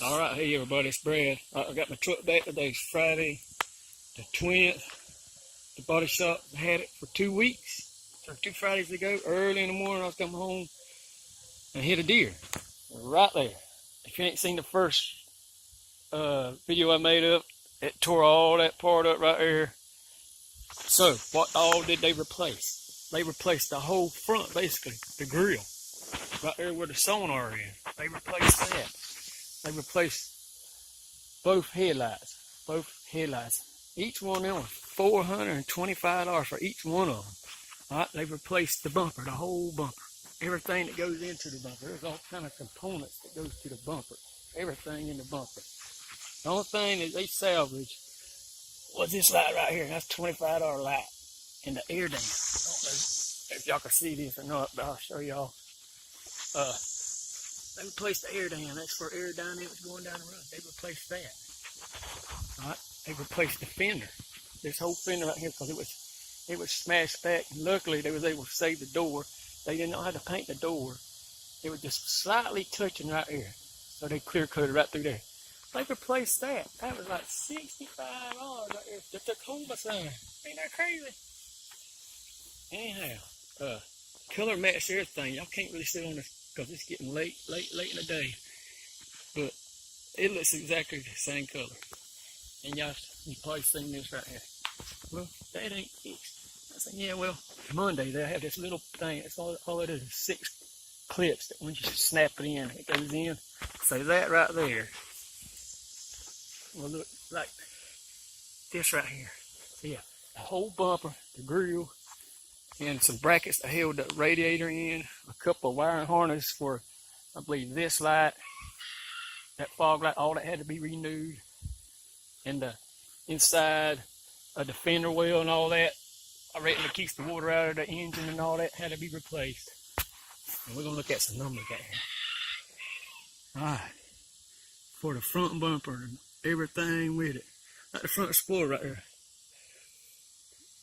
All right, hey everybody, it's Brad. I got my truck back today. It's Friday the 20th. The body shop had it for 2 weeks. So 2 Fridays ago, early in the morning, I was coming home and hit a deer right there. If you ain't seen the first video I made up, it tore all that part up right there. So what all did they replace? They replaced the whole front, basically, the grill, right there where the sonar is. They replaced that. They replaced both headlights. Each one of them was $425 for each one of them. All right, they replaced the bumper, the whole bumper. Everything that goes into the bumper. There's all kind of components that goes to the bumper. Everything in the bumper. The only thing that they salvaged was this light right here. That's $25 light. And the air dam. I don't know if y'all can see this or not, but I'll show y'all. They replaced the air dam. That's for aerodynamics going down the road. They replaced that. All right. They replaced the fender. This whole fender right here, because it was smashed back. And luckily, they was able to save the door. They didn't know how to paint the door. It was just slightly touching right here. So they clear coated right through there. They replaced that. That was like $65 right there. The Tacoma sign. Ain't that crazy? Anyhow, color match everything. Y'all can't really sit on this because it's getting late in the day. But it looks exactly the same color. And y'all, you probably seen this right here. Well, that ain't fixed. I said, yeah, well, Monday they'll have this little thing. It's all it is 6 clips that once you snap it in, it goes in. So that right there will look like this right here. So yeah, the whole bumper, the grill, and some brackets that held the radiator in, a couple of wiring harnesses for, I believe, this light, that fog light, all that had to be renewed. And the inside of the fender well and all that, I reckon it keeps the water out of the engine and all that, had to be replaced. And we're going to look at some numbers out here. Alright, for the front bumper and everything with it, like the front spoiler right there.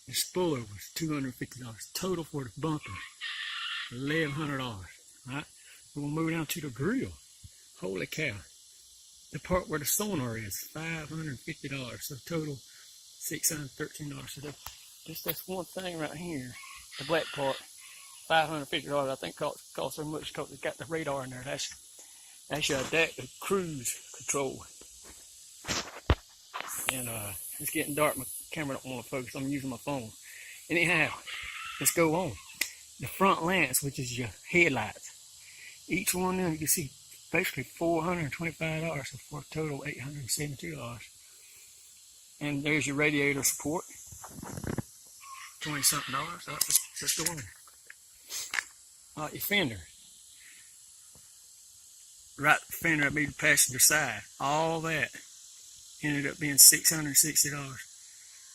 The spoiler was $250. Total for the bumper, $1,100. Alright, we're going to move down to the grill. Holy cow. The part where the sonar is, $550. So total $613. So that's one thing right here. The black part, $550. I think costs so much because it's got the radar in there. That's your adaptive cruise control. And it's getting dark. My camera don't want to focus. I'm using my phone. Anyhow, let's go on. The front lamps, which is your headlights. Each one of them you can see basically $425, so for a total $872. And there's your radiator support, $20-something. So let's go on. Your fender, right fender that be the passenger side, all that ended up being $660.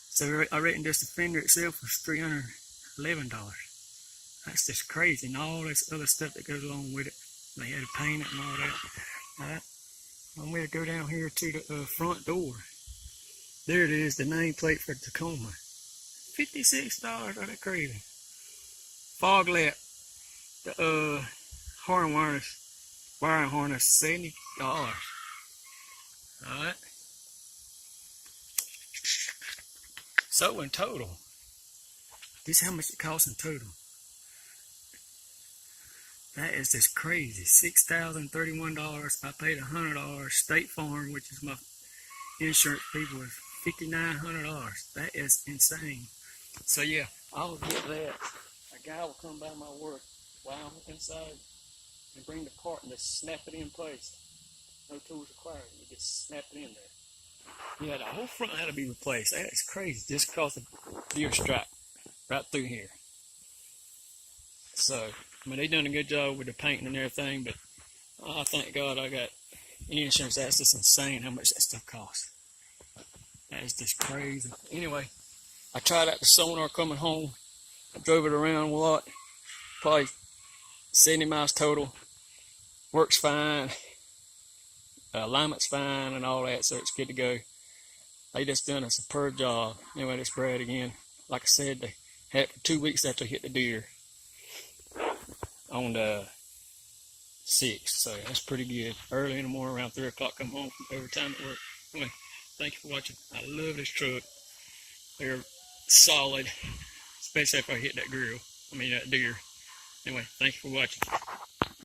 So I reckon just the fender itself was $311. That's just crazy, and all this other stuff that goes along with it. They had to paint it and all that. Alright, I'm going to go down here to the front door. There it is, the nameplate for the Tacoma. $56, oh, that crazy. Fog lamp, the wiring harness, $70. Alright. So in total, this is how much it costs in total. That is just crazy. $6,031. I paid $100. State Farm, which is my insurance people, is $5,900. That is insane. So yeah, I'll get that. A guy will come by my work while I'm inside and bring the part and just snap it in place. No tools required. You just snap it in there. Yeah, the whole front had to be replaced. That is crazy. Just because of deer strike right through here. So, I mean, they done a good job with the painting and everything, but thank God I got insurance. That's just insane how much that stuff costs. That is just crazy. Anyway, I tried out the sonar coming home. I drove it around a lot, probably 70 miles total. Works fine. Alignment's fine and all that, so it's good to go. They just done a superb job. Anyway, this Brad again. Like I said, they had it for 2 weeks after I hit the deer on the 6. So that's pretty good. Early in the morning, around 3 o'clock, come home from overtime at work. Anyway, thank you for watching. I love this truck. They're solid, especially if I hit that grill. I mean, that deer. Anyway, thank you for watching.